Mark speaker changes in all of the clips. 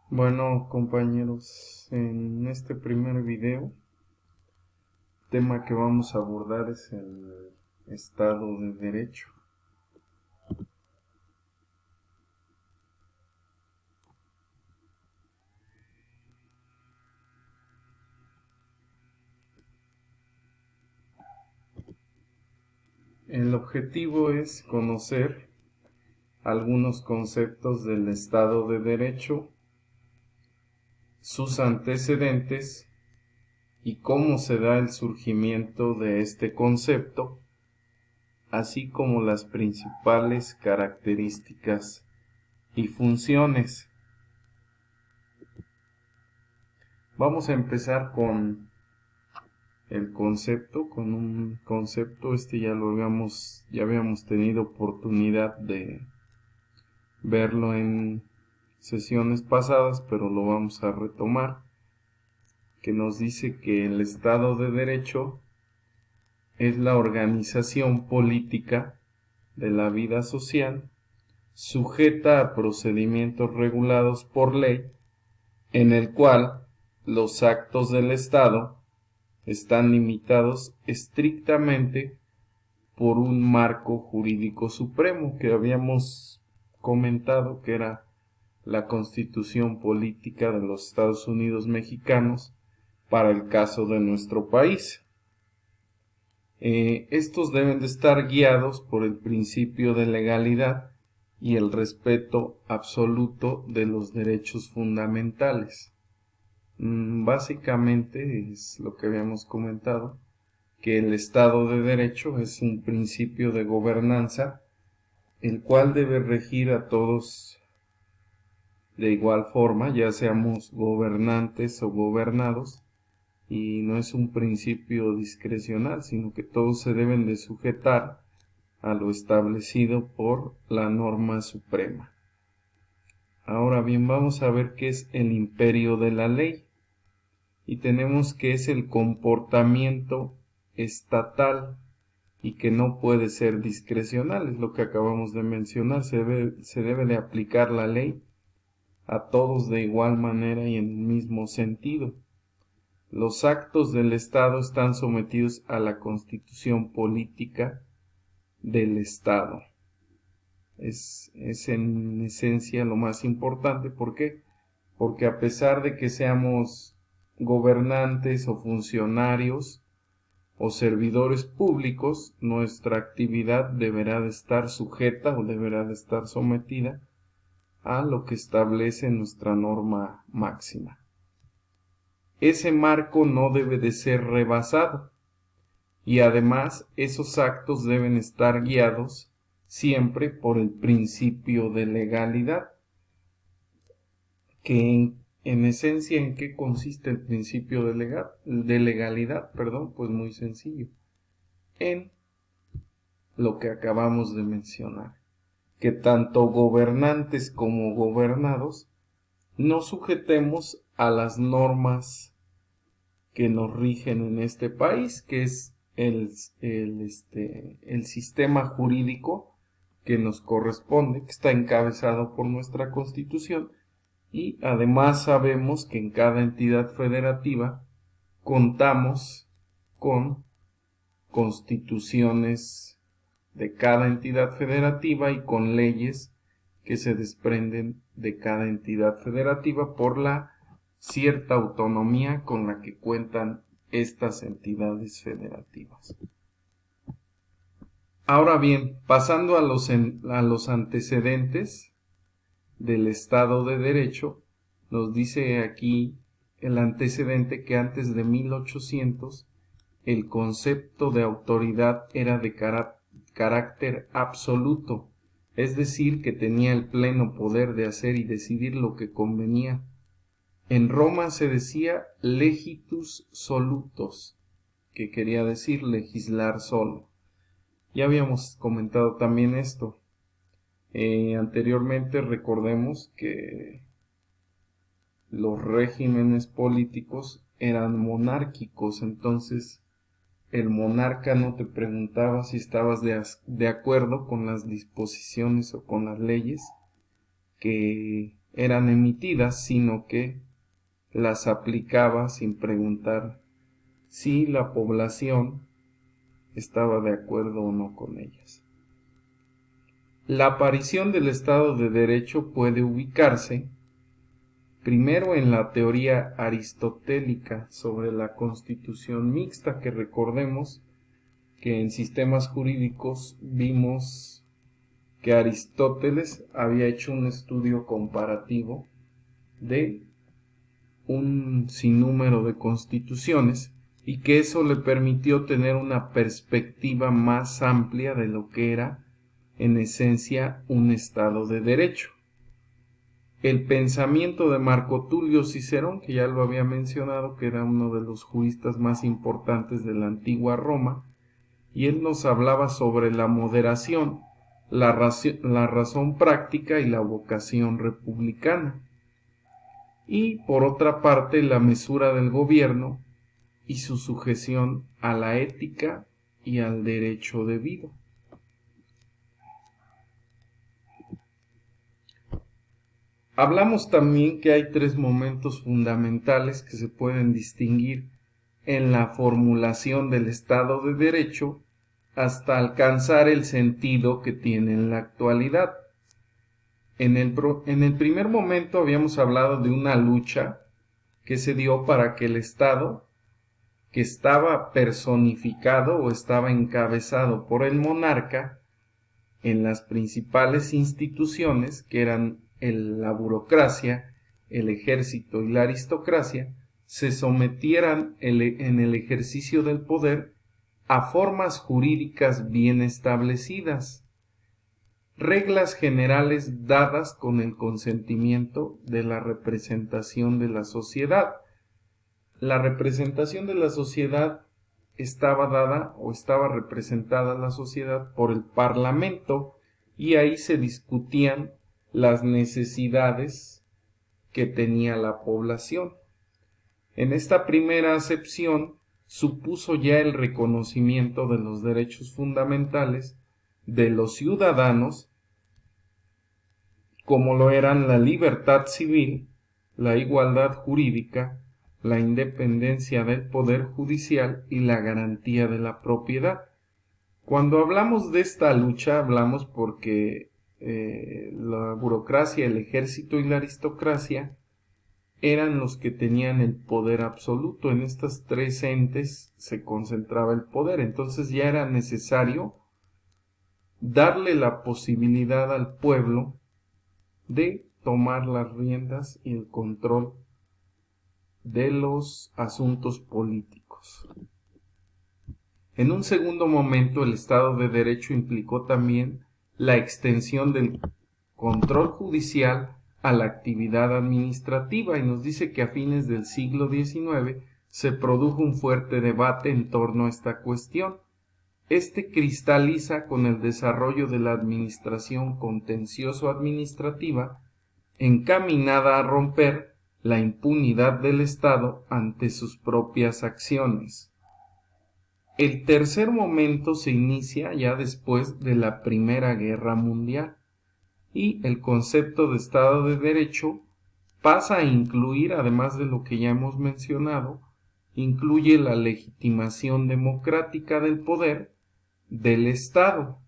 Speaker 1: Bueno, compañeros, en este primer video, el tema que vamos a abordar es el Estado de Derecho. El objetivo es conocer algunos conceptos del Estado de Derecho, sus antecedentes y cómo se da el surgimiento de este concepto, así como las principales características y funciones. Vamos a empezar con el concepto, con un concepto, ya habíamos tenido oportunidad de verlo en sesiones pasadas, pero lo vamos a retomar, que nos dice que el Estado de Derecho es la organización política de la vida social, sujeta a procedimientos regulados por ley, en el cual los actos del Estado están limitados estrictamente por un marco jurídico supremo que habíamos comentado, que era la Constitución Política de los Estados Unidos Mexicanos para el caso de nuestro país. Estos deben de estar guiados por el principio de legalidad y el respeto absoluto de los derechos fundamentales. Básicamente es lo que habíamos comentado, que el Estado de Derecho es un principio de gobernanza, el cual debe regir a todos de igual forma, ya seamos gobernantes o gobernados, y no es un principio discrecional, sino que todos se deben de sujetar a lo establecido por la norma suprema. Ahora bien, vamos a ver qué es el imperio de la ley. Y tenemos que es el comportamiento estatal y que no puede ser discrecional, es lo que acabamos de mencionar. Se debe de aplicar la ley a todos de igual manera y en el mismo sentido. Los actos del Estado están sometidos a la constitución política del Estado. Es en esencia lo más importante. ¿Por qué? Porque a pesar de que seamos gobernantes o funcionarios o servidores públicos, nuestra actividad deberá de estar sujeta o deberá de estar sometida a lo que establece nuestra norma máxima. Ese marco no debe de ser rebasado y además esos actos deben estar guiados siempre por el principio de legalidad, que en esencia, ¿en qué consiste el principio de legalidad? Pues muy sencillo, en lo que acabamos de mencionar, que tanto gobernantes como gobernados nos sujetemos a las normas que nos rigen en este país, que es el sistema jurídico que nos corresponde, que está encabezado por nuestra Constitución. Y además sabemos que en cada entidad federativa contamos con constituciones de cada entidad federativa y con leyes que se desprenden de cada entidad federativa por la cierta autonomía con la que cuentan estas entidades federativas. Ahora bien, pasando a los antecedentes del Estado de Derecho, nos dice aquí el antecedente que antes de 1800 el concepto de autoridad era de carácter absoluto, es decir, que tenía el pleno poder de hacer y decidir lo que convenía. En Roma se decía legitus solutos, que quería decir legislar solo. Ya habíamos comentado también esto. Anteriormente recordemos que los regímenes políticos eran monárquicos, entonces el monarca no te preguntaba si estabas de acuerdo con las disposiciones o con las leyes que eran emitidas, sino que las aplicaba sin preguntar si la población estaba de acuerdo o no con ellas. La aparición del Estado de Derecho puede ubicarse primero en la teoría aristotélica sobre la constitución mixta, que recordemos que en sistemas jurídicos vimos que Aristóteles había hecho un estudio comparativo de un sinnúmero de constituciones y que eso le permitió tener una perspectiva más amplia de lo que era en esencia un Estado de Derecho. El pensamiento de Marco Tulio Cicerón, que ya lo había mencionado, que era uno de los juristas más importantes de la antigua Roma, y él nos hablaba sobre la moderación, la razón práctica y la vocación republicana. Y por otra parte, la mesura del gobierno y su sujeción a la ética y al derecho debido. Hablamos también que hay tres momentos fundamentales que se pueden distinguir en la formulación del Estado de Derecho hasta alcanzar el sentido que tiene en la actualidad. En el primer momento habíamos hablado de una lucha que se dio para que el Estado, que estaba personificado o estaba encabezado por el monarca, en las principales instituciones, que eran la burocracia, el ejército y la aristocracia, se sometieran en el ejercicio del poder a formas jurídicas bien establecidas, reglas generales dadas con el consentimiento de la representación de la sociedad. La representación de la sociedad estaba dada o estaba representada la sociedad por el Parlamento, y ahí se discutían las necesidades que tenía la población. En esta primera acepción supuso ya el reconocimiento de los derechos fundamentales de los ciudadanos, como lo eran la libertad civil, la igualdad jurídica, la independencia del poder judicial y la garantía de la propiedad. Cuando hablamos de esta lucha, hablamos porque la burocracia, el ejército y la aristocracia eran los que tenían el poder absoluto. En estas tres entes se concentraba el poder, entonces ya era necesario darle la posibilidad al pueblo de tomar las riendas y el control de los asuntos políticos. En un segundo momento, el Estado de Derecho implicó también la extensión del control judicial a la actividad administrativa, y nos dice que a fines del siglo XIX se produjo un fuerte debate en torno a esta cuestión. Este cristaliza con el desarrollo de la administración contencioso-administrativa encaminada a romper la impunidad del Estado ante sus propias acciones. El tercer momento se inicia ya después de la Primera Guerra Mundial, y el concepto de Estado de Derecho pasa a incluir, además de lo que ya hemos mencionado, incluye la legitimación democrática del poder del Estado,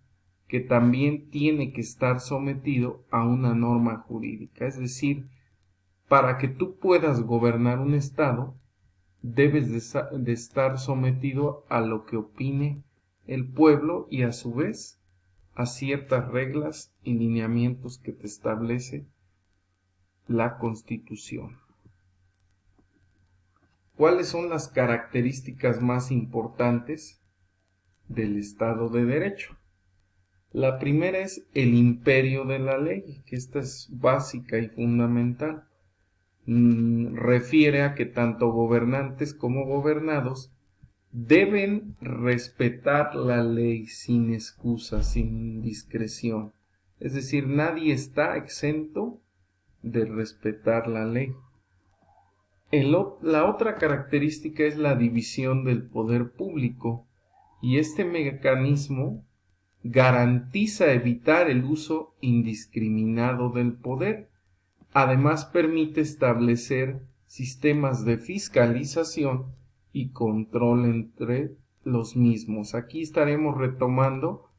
Speaker 1: que también tiene que estar sometido a una norma jurídica. Es decir, para que tú puedas gobernar un Estado, debes de estar sometido a lo que opine el pueblo y a su vez a ciertas reglas y lineamientos que te establece la Constitución. ¿Cuáles son las características más importantes del Estado de Derecho? La primera es el imperio de la ley, que esta es básica y fundamental. Refiere a que tanto gobernantes como gobernados deben respetar la ley sin excusa, sin discreción. Es decir, nadie está exento de respetar la ley. La otra característica es la división del poder público, y este mecanismo garantiza evitar el uso indiscriminado del poder, Además permite establecer sistemas de fiscalización y control entre los mismos. Aquí estaremos retomando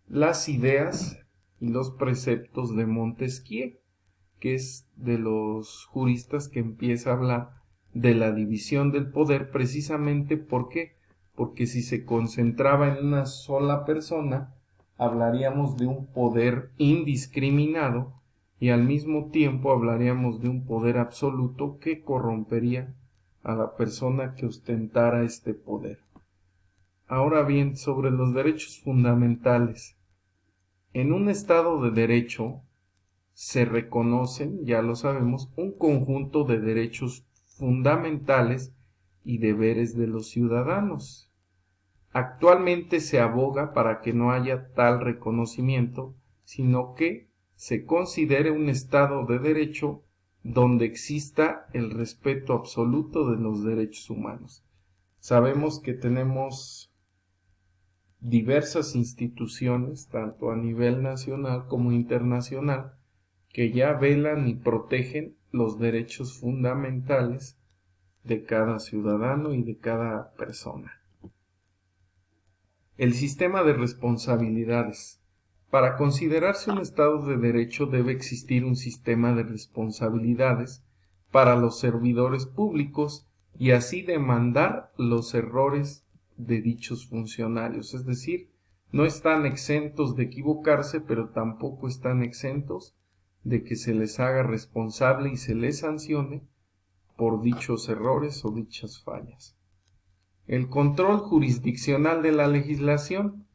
Speaker 1: las ideas y los preceptos de Montesquieu, que es de los juristas que empieza a hablar de la división del poder, precisamente porque si se concentraba en una sola persona, hablaríamos de un poder indiscriminado y al mismo tiempo hablaríamos de un poder absoluto que corrompería a la persona que ostentara este poder. Ahora bien, sobre los derechos fundamentales. En un Estado de derecho se reconocen, ya lo sabemos, un conjunto de derechos fundamentales y deberes de los ciudadanos. Actualmente se aboga para que no haya tal reconocimiento, sino que se considere un Estado de derecho donde exista el respeto absoluto de los derechos humanos. Sabemos que tenemos diversas instituciones, tanto a nivel nacional como internacional, que ya velan y protegen los derechos fundamentales de cada ciudadano y de cada persona. El sistema de responsabilidades. Para considerarse un Estado de derecho debe existir un sistema de responsabilidades para los servidores públicos y así demandar los errores de dichos funcionarios. Es decir, no están exentos de equivocarse, pero tampoco están exentos de que se les haga responsable y se les sancione por dichos errores o dichas fallas. El control jurisdiccional de la legislación.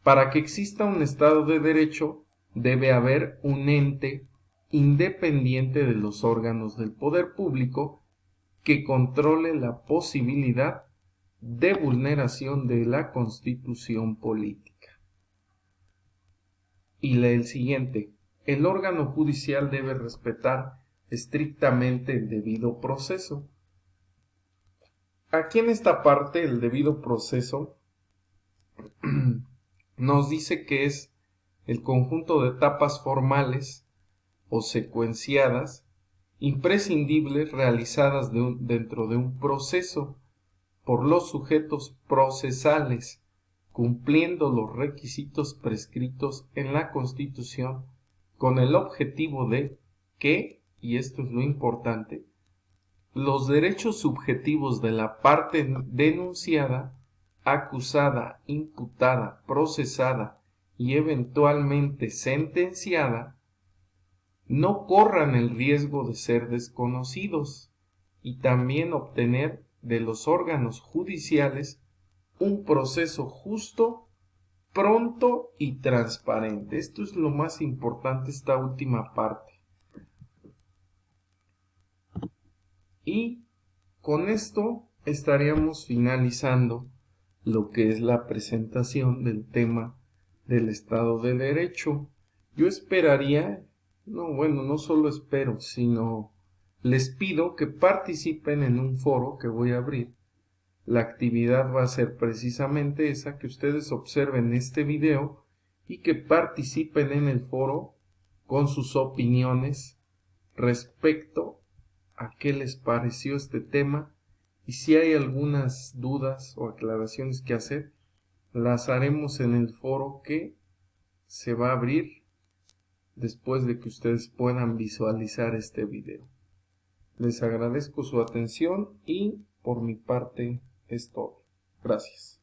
Speaker 1: Para que exista un Estado de derecho, debe haber un ente independiente de los órganos del poder público que controle la posibilidad de vulneración de la Constitución política. Y el siguiente, el órgano judicial debe respetar estrictamente el debido proceso. Aquí en esta parte, el debido proceso nos dice que es el conjunto de etapas formales o secuenciadas, imprescindibles realizadas dentro de un proceso por los sujetos procesales, cumpliendo los requisitos prescritos en la Constitución, con el objetivo de que, y esto es lo importante, los derechos subjetivos de la parte denunciada, acusada, imputada, procesada y eventualmente sentenciada no corran el riesgo de ser desconocidos y también obtener de los órganos judiciales un proceso justo, pronto y transparente. Esto es lo más importante, esta última parte. Y con esto estaríamos finalizando lo que es la presentación del tema del Estado de Derecho. Yo esperaría, no solo espero, sino les pido que participen en un foro que voy a abrir. La actividad va a ser precisamente esa, que ustedes observen este video y que participen en el foro con sus opiniones respecto a qué les pareció este tema, y si hay algunas dudas o aclaraciones que hacer, las haremos en el foro que se va a abrir después de que ustedes puedan visualizar este video. Les agradezco su atención y por mi parte es todo. Gracias.